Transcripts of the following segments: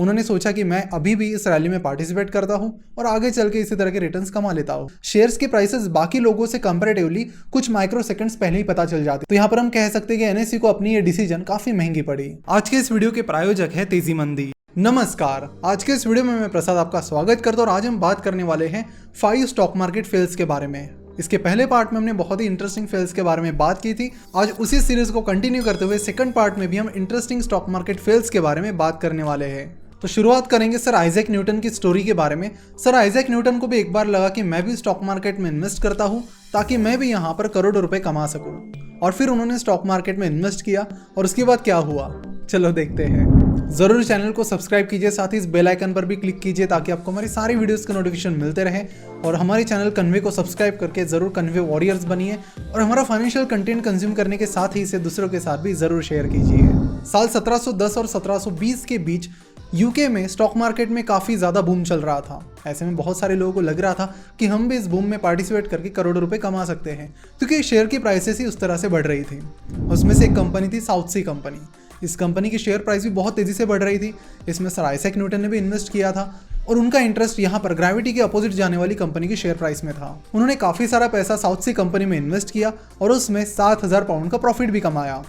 उन्होंने सोचा कि मैं अभी भी इस रैली में पार्टिसिपेट करता हूं और आगे चल के इसी तरह के रिटर्न्स कमा लेता हूं। शेयर्स के प्राइसेस बाकी लोगों से कंपैरेटिवली कुछ माइक्रो सेकंड्स पहले ही पता चल जाते, तो यहाँ पर हम कह सकते हैं कि एनएससी को अपनी ये डिसीजन काफी महंगी पड़ी। आज के इस वीडियो के प्रायोजक है तेजी मंदी। नमस्कार, आज के इस वीडियो में मैं प्रसाद आपका स्वागत करता हूं और आज हम बात करने वाले हैं 5 स्टॉक मार्केट फेल्स के बारे में। इसके पहले पार्ट में हमने बहुत ही इंटरेस्टिंग फेल्स के बारे में बात की थी। आज उसी सीरीज को कंटिन्यू करते हुए सेकंड पार्ट में भी हम इंटरेस्टिंग स्टॉक मार्केट फेल्स के बारे में बात करने वाले हैं। तो शुरुआत करेंगे सर आइजैक न्यूटन की स्टोरी के बारे में। सर आइजैक न्यूटन को भी एक बार लगा कि मैं भी स्टॉक मार्केट में इन्वेस्ट करता हूं ताकि मैं भी यहाँ पर करोड़ों रुपए कमा सकूं, और फिर उन्होंने स्टॉक मार्केट में इन्वेस्ट किया और उसके बाद क्या हुआ, चलो देखते हैं। जरूर चैनल को सब्सक्राइब कीजिए, साथ ही इस बेल आइकन पर भी क्लिक कीजिए ताकि आपको हमारी सारी वीडियोस के नोटिफिकेशन मिलते रहे। और हमारे चैनल कन्वे को सब्सक्राइब करके जरूर कन्वे वॉरियर्स बनिए और हमारा फाइनेंशियल कंटेंट कंज्यूम करने के साथ ही इसे दूसरों के साथ भी जरूर शेयर कीजिए। साल 1710 और 1720 के बीच यूके में स्टॉक मार्केट में काफ़ी ज़्यादा बूम चल रहा था। ऐसे में बहुत सारे लोगों को लग रहा था कि हम भी इस बूम में पार्टिसिपेट करके करोड़ों रुपए कमा सकते हैं, क्योंकि शेयर की प्राइसेस ही उस तरह से बढ़ रही थी। उसमें से एक कंपनी थी साउथ सी कंपनी। इस कंपनी की शेयर प्राइस भी बहुत तेज़ी से बढ़ रही थी। इसमें सर आइजैक न्यूटन ने भी इन्वेस्ट किया था और उनका इंटरेस्ट यहाँ पर ग्रेविटी के अपोजिट जाने वाली कंपनी की शेयर प्राइस में था। उन्होंने काफ़ी सारा पैसा साउथ सी कंपनी में इन्वेस्ट किया और उसमें 7,000 पाउंड का प्रॉफिट भी कमाया।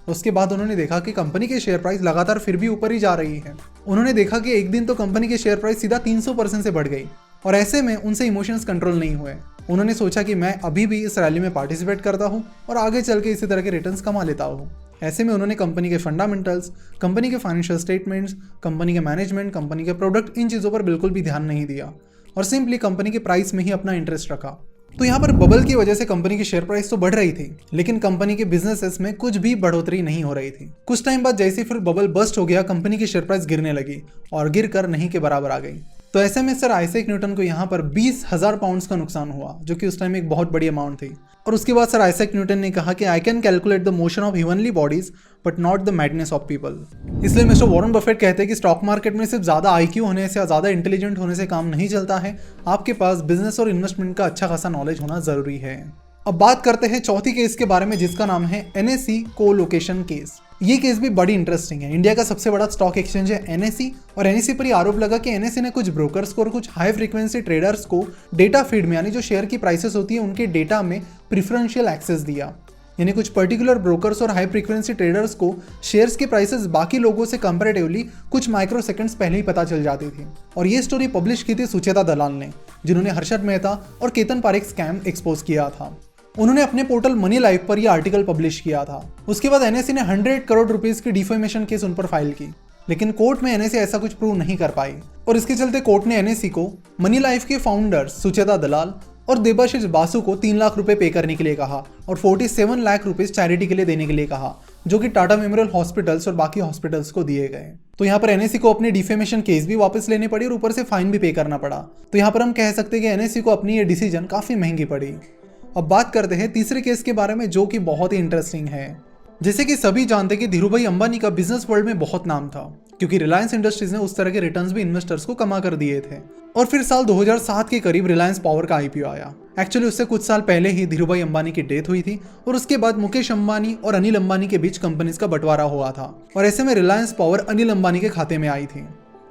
उसके बाद उन्होंने देखा कि कंपनी की शेयर प्राइस लगातार फिर भी ऊपर ही जा रही है। उन्होंने देखा कि एक दिन तो कंपनी की शेयर प्राइस सीधा 300% से बढ़ गई और ऐसे में उनसे इमोशंस कंट्रोल नहीं हुए। उन्होंने सोचा कि मैं अभी भी इस रैली में पार्टिसिपेट करता हूं और आगे चल के इसी तरह के रिटर्न्स कमा लेता हूं। ऐसे में उन्होंने कंपनी के फंडामेंटल्स, कंपनी के फाइनेंशियल स्टेटमेंट्स, कंपनी के मैनेजमेंट, कंपनी के प्रोडक्ट, इन चीज़ों पर बिल्कुल भी ध्यान नहीं दिया और सिंपली कंपनी के प्राइस में ही अपना इंटरेस्ट रखा। तो यहाँ पर बबल की वजह से कंपनी की शेयर प्राइस तो बढ़ रही थी, लेकिन कंपनी के बिजनेसेस में कुछ भी बढ़ोतरी नहीं हो रही थी। कुछ टाइम बाद जैसे फिर बबल बस्ट हो गया, कंपनी की शेयर प्राइस गिरने लगी और गिर कर नहीं के बराबर आ गई। तो ऐसे में सर आइजैक न्यूटन को यहाँ पर 20,000 पाउंड्स का नुकसान हुआ, जो कि उस टाइम एक बहुत बड़ी अमाउंट थी। और उसके बाद सर आइजैक न्यूटन ने कहा कि I can calculate the motion of heavenly bodies but not the madness of people. इसलिए मिस्टर वॉरेन बफेट कहते हैं कि स्टॉक मार्केट में सिर्फ ज़्यादा आईक्यू होने से या ज़्यादा इंटेलिजेंट होने से काम नहीं चलता है, आपके पास बिजनेस और इन्वेस्टमेंट का अच्छा खासा नॉलेज होना जरूरी है। अब बात करते हैं चौथी केस के बारे में, जिसका नाम है एनएससी कोलोकेशन केस। ये केस भी बड़ी इंटरेस्टिंग है। इंडिया का सबसे बड़ा स्टॉक एक्सचेंज है एनएससी, और एनएससी पर यह आरोप लगा कि एनएससी ने कुछ ब्रोकर्स को और कुछ हाई फ्रीक्वेंसी ट्रेडर्स को डेटा फीड में, यानी जो शेयर की प्राइसेस होती है उनके डेटा में प्रिफरेंशियल एक्सेस दिया। यानी कुछ पर्टिकुलर ब्रोकर्स और हाई फ्रीक्वेंसी ट्रेडर्स को शेयर्स की प्राइसेस बाकी लोगों से कंपैरेटिवली कुछ माइक्रो सेकंड्स पहले ही पता चल जाती थी। और ये स्टोरी पब्लिश की थी सुचेता दलाल ने, जिन्होंने हर्षद मेहता और केतन पारेख स्कैम एक्सपोज किया था। उन्होंने अपने पोर्टल मनी लाइव पर यह आर्टिकल पब्लिश किया था। उसके बाद एनएससी ने 100 करोड़ रुपीस की डिफेमेशन केस उन पर फाइल की, लेकिन कोर्ट में एनएससी ऐसा कुछ प्रूव नहीं कर पाई और इसके चलते कोर्ट ने एनएससी को मनी लाइफ के फाउंडर्स सुचेता दलाल और देबाशिष बासु को 3 लाख रुपए पे करने के लिए कहा और 47 लाख रुपीस चैरिटी के लिए देने के लिए कहा, जो कि टाटा मेमोरियल हॉस्पिटल्स और बाकी हॉस्पिटल्स को दिए गए। तो यहाँ पर एनएससी को अपनी डिफेमेशन केस भी वापस लेने पड़ी और ऊपर से फाइन भी पे करना पड़ा। तो यहाँ पर हम कह सकते हैं कि एनएससी को अपनी ये डिसीजन काफी महंगी पड़ी। अब बात करते हैं तीसरे केस के बारे में, जो कि बहुत ही इंटरेस्टिंग है। जैसे कि सभी जानते कि धीरूभाई अंबानी का बिजनेस वर्ल्ड में बहुत नाम था, क्योंकि रिलायंस इंडस्ट्रीज ने उस तरह के रिटर्न्स भी इन्वेस्टर्स को कमा कर दिए थे। और फिर साल 2007 के करीब रिलायंस पावर का आईपीओ आया। एक्चुअली उससे कुछ साल पहले ही धीरूभाई अंबानी की डेथ हुई थी और उसके बाद मुकेश अंबानी और अनिल अंबानी के बीच कंपनीज का बंटवारा हुआ था और ऐसे में रिलायंस पावर अनिल अंबानी के खाते में आई थी।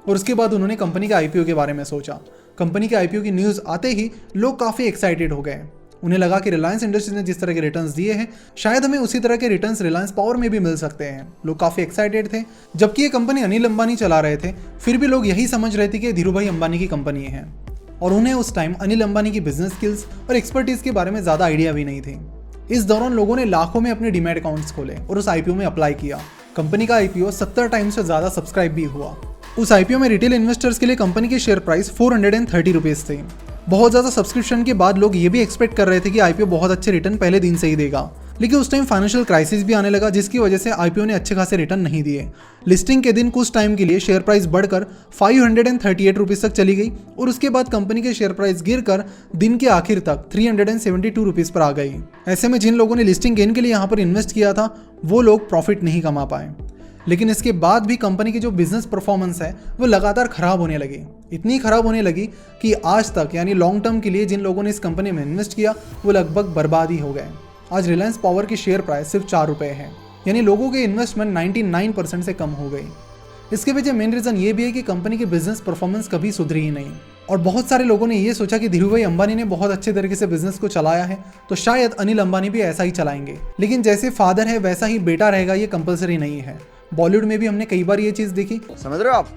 और उसके बाद उन्होंने कंपनी के आईपीओ के बारे में सोचा। कंपनी के आईपीओ की न्यूज आते ही लोग काफी एक्साइटेड हो गए। उन्हें लगा कि रिलायंस इंडस्ट्रीज ने जिस तरह के रिटर्न्स दिए हैं, शायद हमें उसी तरह के रिटर्न्स रिलायंस पावर में भी मिल सकते हैं। लोग काफी एक्साइटेड थे। जबकि ये कंपनी अनिल अंबानी चला रहे थे, फिर भी लोग यही समझ रहे थे कि धीरूभाई अंबानी की कंपनी है और उन्हें उस टाइम अनिल अंबानी की बिजनेस स्किल्स और एक्सपर्टीज के बारे में ज्यादा आइडिया भी नहीं थी। इस दौरान लोगों ने लाखों में अपने डीमैट अकाउंट्स खोले और उस आईपीओ में अप्लाई किया। कंपनी का आईपीओ 70 टाइम्स से ज्यादा सब्सक्राइब भी हुआ। उस आईपीओ में रिटेल इन्वेस्टर्स के लिए कंपनी की शेयर प्राइस 430 रुपीज थी। बहुत ज़्यादा सब्सक्रिप्शन के बाद लोग ये भी एक्सपेक्ट कर रहे थे कि आईपीओ बहुत अच्छे रिटर्न पहले दिन से ही देगा, लेकिन उस टाइम फाइनेंशियल क्राइसिस भी आने लगा, जिसकी वजह से आईपीओ ने अच्छे खासे रिटर्न नहीं दिए। लिस्टिंग के दिन कुछ टाइम के लिए शेयर प्राइस बढ़कर 538 रुपीज़ तक चली गई और उसके बाद कंपनी के शेयर प्राइस गिरकर दिन के आखिर तक 372 रुपीज़ पर आ गई। ऐसे में जिन लोगों ने लिस्टिंग गेन के लिए यहाँ पर इन्वेस्ट किया था, वो लोग प्रॉफिट नहीं कमा पाए। लेकिन इसके बाद भी कंपनी की जो बिजनेस परफॉर्मेंस है वो लगातार खराब होने लगी। इतनी खराब होने लगी कि आज तक, यानी लॉन्ग टर्म के लिए जिन लोगों ने इस कंपनी में इन्वेस्ट किया वो लगभग बर्बाद ही हो गए। आज रिलायंस पावर की शेयर प्राइस सिर्फ 4 रुपये है, यानी लोगों के इन्वेस्टमेंट 99% से कम हो गई। इसके पीछे मेन रीजन ये भी है कि कंपनी की बिजनेस परफॉर्मेंस कभी सुधरी ही नहीं, और बहुत सारे लोगों ने ये सोचा कि धीरूभाई अंबानी ने बहुत अच्छे तरीके से बिजनेस को चलाया है तो शायद अनिल अंबानी भी ऐसा ही चलाएंगे। लेकिन जैसे फादर है वैसा ही बेटा रहेगा, ये कंपलसरी नहीं है। बॉलीवुड में भी हमने कई बार ये चीज देखी, समझ रहे हो आप,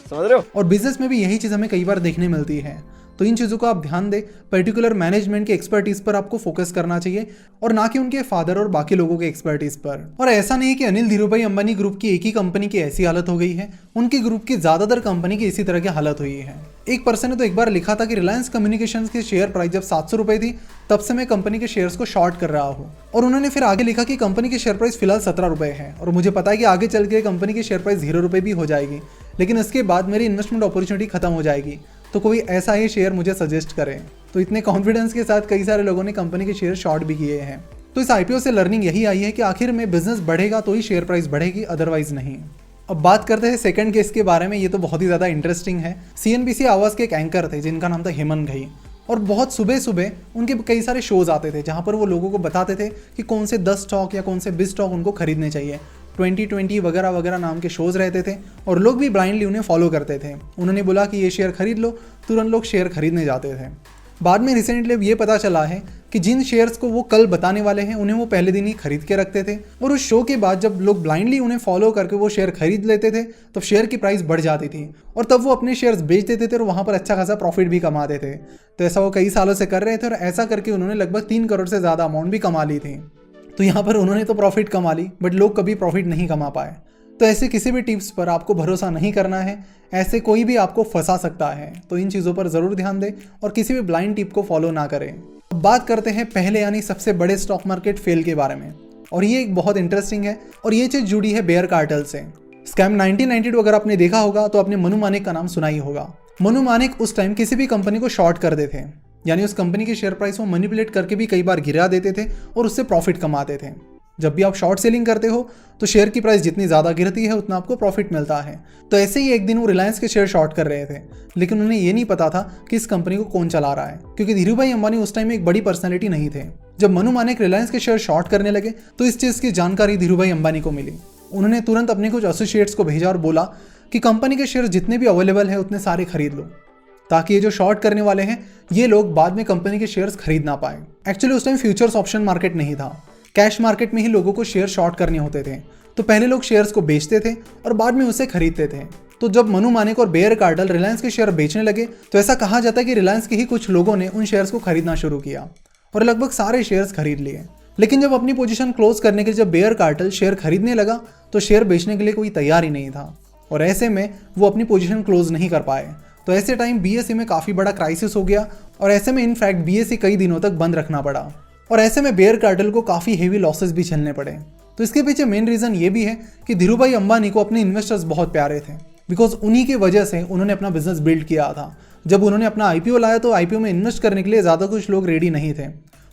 समझ रहे हो। और बिजनेस में भी यही चीज हमें कई बार देखने मिलती है। तो इन चीज़ों को आप ध्यान दें, पर्टिकुलर मैनेजमेंट के एक्सपर्टीज पर आपको फोकस करना चाहिए और ना कि उनके फादर और बाकी लोगों के एक्सपर्टीज पर। और ऐसा नहीं है कि अनिल धीरूभाई अंबानी ग्रुप की एक ही कंपनी की ऐसी हालत हो गई है, उनकी ग्रुप की ज्यादातर कंपनी की इसी तरह की हालत हुई है। एक पर्सन ने तो एक बार लिखा था कि रिलायंस कम्युनिकेशंस की शेयर प्राइस जब 700 रुपए थी तब से मैं कंपनी के शेयर्स को शॉर्ट कर रहा हूँ। और उन्होंने फिर आगे लिखा कि कंपनी की शेयर प्राइस फिलहाल 17 रुपए है और मुझे पता है कि आगे चल के कंपनी की शेयर प्राइस 0 रुपए भी हो जाएगी, लेकिन इसके बाद मेरी इन्वेस्टमेंट अपॉर्चुनिटी खत्म हो जाएगी, तो कोई ऐसा ही शेयर मुझे सजेस्ट करें। तो इतने कॉन्फिडेंस के साथ कई सारे लोगों ने कंपनी के शेयर शॉर्ट भी किए हैं। तो इस आईपीओ से लर्निंग यही आई है कि आखिर में बिजनेस बढ़ेगा तो ही शेयर प्राइस बढ़ेगी, अदरवाइज नहीं। अब बात करते हैं सेकंड केस के बारे में। ये तो बहुत ही ज़्यादा इंटरेस्टिंग है। सीएनबीसी आवाज़ के एक एंकर थे जिनका नाम था हेमंत घई, और बहुत सुबह सुबह उनके कई सारे शोज आते थे जहाँ पर वो लोगों को बताते थे कि कौन से 10 स्टॉक या कौन से 20 स्टॉक उनको खरीदने चाहिए। 2020 वगैरह वगैरह नाम के शोज रहते थे और लोग भी ब्लाइंडली उन्हें फॉलो करते थे। उन्होंने बोला कि ये शेयर खरीद लो, तुरंत लोग शेयर खरीदने जाते थे। बाद में रिसेंटली ये पता चला है कि जिन शेयर्स को वो कल बताने वाले हैं उन्हें वो पहले दिन ही खरीद के रखते थे, और उस शो के बाद जब लोग ब्लाइंडली उन्हें फॉलो करके वो शेयर खरीद लेते थे तब शेयर की प्राइस बढ़ जाती थी और तब वो अपने शेयर्स बेच देते थे और वहाँ पर अच्छा खासा प्रॉफिट भी कमाते थे। तो ऐसा वो कई सालों से कर रहे थे और ऐसा करके उन्होंने लगभग 3 करोड़ से ज़्यादा अमाउंट भी कमा ली थी। तो यहाँ पर उन्होंने तो प्रॉफिट कमा ली बट लोग कभी प्रॉफिट नहीं कमा पाए। तो ऐसे किसी भी टिप्स पर आपको भरोसा नहीं करना है, ऐसे कोई भी आपको फंसा सकता है। तो इन चीज़ों पर ज़रूर ध्यान दें और किसी भी ब्लाइंड टिप को फॉलो ना करें। अब बात करते हैं पहले यानी सबसे बड़े स्टॉक मार्केट फेल के बारे में, और ये एक बहुत इंटरेस्टिंग है और ये चीज़ जुड़ी है बेयर कार्टेल से। स्कैम 1992 अगर आपने देखा होगा तो आपने मनु मानेक का नाम सुना ही होगा। मनु मानेक उस टाइम किसी भी कंपनी को शॉर्ट कर देते थे, यानी उस कंपनी की शेयर प्राइस को मैनिपुलेट करके भी कई बार गिरा देते थे और उससे प्रॉफिट कमाते थे। जब भी आप शॉर्ट सेलिंग करते हो तो शेयर की प्राइस जितनी ज़्यादा गिरती है उतना आपको प्रॉफिट मिलता है। तो ऐसे ही एक दिन वो रिलायंस के शेयर शॉर्ट कर रहे थे, लेकिन उन्हें ये नहीं पता था कि इस कंपनी को कौन चला रहा है, क्योंकि धीरूभाई अंबानी उस टाइम एक बड़ी पर्सनैलिटी नहीं थे। जब मनु मानेक रिलायंस के शेयर शॉर्ट करने लगे तो इस चीज़ की जानकारी धीरूभाई अंबानी को मिली। उन्होंने तुरंत अपने कुछ एसोसिएट्स को भेजा और बोला कि कंपनी के शेयर जितने भी अवेलेबल है उतने सारे खरीद लो, ताकि ये जो शॉर्ट करने वाले हैं ये लोग बाद में कंपनी के शेयर्स खरीद ना पाए। एक्चुअली उस टाइम फ्यूचर्स ऑप्शन मार्केट नहीं था, कैश मार्केट में ही लोगों को शेयर शॉर्ट करने होते थे। तो पहले लोग शेयर्स को बेचते थे और बाद में उसे खरीदते थे। तो जब मनु मानेक और बेयर कार्टेल रिलायंस के शेयर बेचने लगे तो ऐसा कहा जाता है कि रिलायंस के ही कुछ लोगों ने उन शेयर्स को खरीदना शुरू किया और लगभग सारे शेयर्स खरीद लिए। लेकिन जब अपनी पोजीशन क्लोज करने के लिए जब बेयर कार्टेल शेयर खरीदने लगा तो शेयर बेचने के लिए कोई तैयार ही नहीं था, और ऐसे में वो अपनी पोजीशन क्लोज नहीं कर पाए। तो ऐसे टाइम बीएसई में काफ़ी बड़ा क्राइसिस हो गया और ऐसे में इनफैक्ट बीएसई कई दिनों तक बंद रखना पड़ा, और ऐसे में बेयर कार्टेल को काफ़ी हेवी लॉसेस भी झेलने पड़े। तो इसके पीछे मेन रीज़न ये भी है कि धीरूभाई अंबानी को अपने इन्वेस्टर्स बहुत प्यारे थे, बिकॉज उन्हीं की वजह से उन्होंने अपना बिजनेस बिल्ड किया था। जब उन्होंने अपना आईपीओ लाया तो आईपीओ में इन्वेस्ट करने के लिए ज़्यादा कुछ लोग रेडी नहीं थे।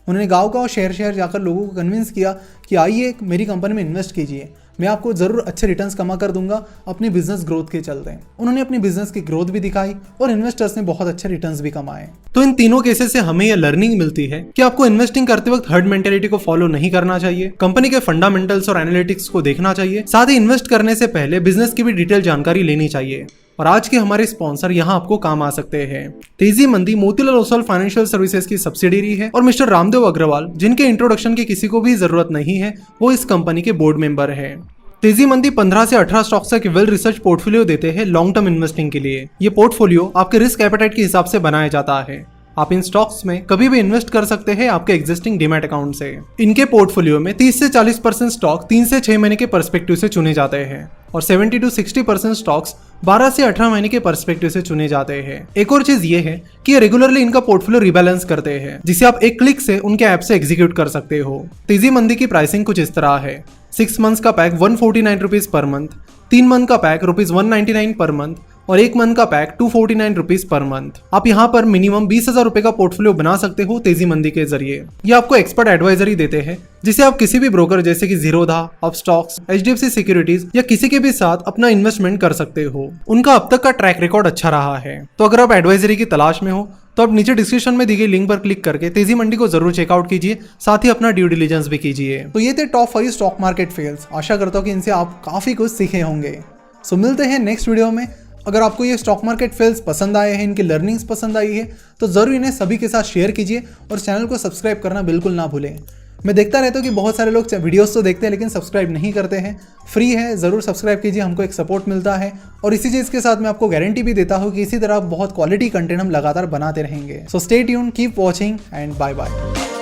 उन्होंने गाँव शहर शहर जाकर लोगों को कन्विंस किया कि आइए मेरी कंपनी में इन्वेस्ट कीजिए, मैं आपको ज़रूर अच्छे रिटर्न्स कमा कर दूंगा अपनी बिजनेस ग्रोथ के चलते। उन्होंने अपनी बिजनेस की ग्रोथ भी दिखाई और इन्वेस्टर्स ने बहुत अच्छे रिटर्न्स भी कमाए। तो इन तीनों केसेस से हमें यह लर्निंग मिलती है कि आपको इन्वेस्टिंग करते वक्त हर्ड मेंटेलिटी को फॉलो नहीं करना चाहिए, कंपनी के फंडामेंटल्स और एनालिटिक्स को देखना चाहिए, साथ ही इन्वेस्ट करने से पहले बिजनेस की भी डिटेल जानकारी लेनी चाहिए। और आज के हमारे स्पॉन्सर यहाँ आपको काम आ सकते हैं। तेजी मंदी मोतीलाल ओसवाल फाइनेंशियल सर्विसेज की सब्सिडियरी है और मिस्टर रामदेव अग्रवाल, जिनके इंट्रोडक्शन की किसी को भी जरूरत नहीं है, वो इस कंपनी के बोर्ड मेंबर है। तेजी मंदी 15 से 18 स्टॉक्स का वेल रिसर्च पोर्टफोलियो देते हैं लॉन्ग टर्म इन्वेस्टिंग के लिए। ये पोर्टफोलियो आपके रिस्क एपेटाइट के हिसाब से बनाया जाता है। आप इन स्टॉक्स में कभी भी इन्वेस्ट कर सकते हैं आपके एग्जिस्टिंग डीमैट अकाउंट से। इनके पोर्टफोलियो में 30 से 40% स्टॉक 3 से 6 महीने के पर्सपेक्टिव से चुने जाते हैं और 70 to 60% स्टॉक्स 12 से 18 महीने के पर्सपेक्टिव से चुने जाते हैं। एक और चीज ये है कि ये रेगुलरली इनका पोर्टफोलियो रिबैलेंस करते हैं, जिसे आप एक क्लिक से उनके ऐप से एग्जीक्यूट कर सकते हो। तेजी मंदी की प्राइसिंग कुछ इस तरह है। 6 मंथ्स का pack 149 rupees per month, 3 month का पैक रुपीज 199 पर मंथ और 1 मंथ का पैक 249 रुपीज पर मंथ। आप यहाँ पर मिनिमम 20,000 रुपए का पोर्टफोलियो बना सकते हो तेजी मंदी के जरिए। ये आपको एक्सपर्ट एडवाइजरी देते हैं, जिसे आप किसी भी ब्रोकर जैसे कि जीरोधा, अपस्टॉक्स, HDFC सिक्योरिटीज या किसी के भी साथ अपना इन्वेस्टमेंट कर सकते हो। उनका अब तक का ट्रैक रिकॉर्ड अच्छा रहा है। तो अगर आप एडवाइजरी की तलाश में हो तो आप नीचे डिस्क्रिप्शन में दी गई लिंक पर क्लिक करके तेजी मंडी को जरूर चेकआउट कीजिए, साथ ही अपना ड्यू डिलिजेंस भी कीजिए। तो ये थे टॉप 5 स्टॉक मार्केट फेल्स। आशा करता हूँ कि इनसे आप काफी कुछ सीखे होंगे। सो मिलते हैं नेक्स्ट वीडियो में। अगर आपको ये स्टॉक मार्केट फेल्स पसंद आए हैं, इनकी लर्निंग्स पसंद आई है, तो ज़रूर इन्हें सभी के साथ शेयर कीजिए और चैनल को सब्सक्राइब करना बिल्कुल ना भूलें। मैं देखता रहता हूँ कि बहुत सारे लोग वीडियोस तो देखते हैं लेकिन सब्सक्राइब नहीं करते हैं। फ्री है, ज़रूर सब्सक्राइब कीजिए, हमको एक सपोर्ट मिलता है। और इसी चीज़ के साथ मैं आपको गारंटी भी देता हूँ कि इसी तरह बहुत क्वालिटी कंटेंट हम लगातार बनाते रहेंगे। So stay tuned, keep watching and bye bye.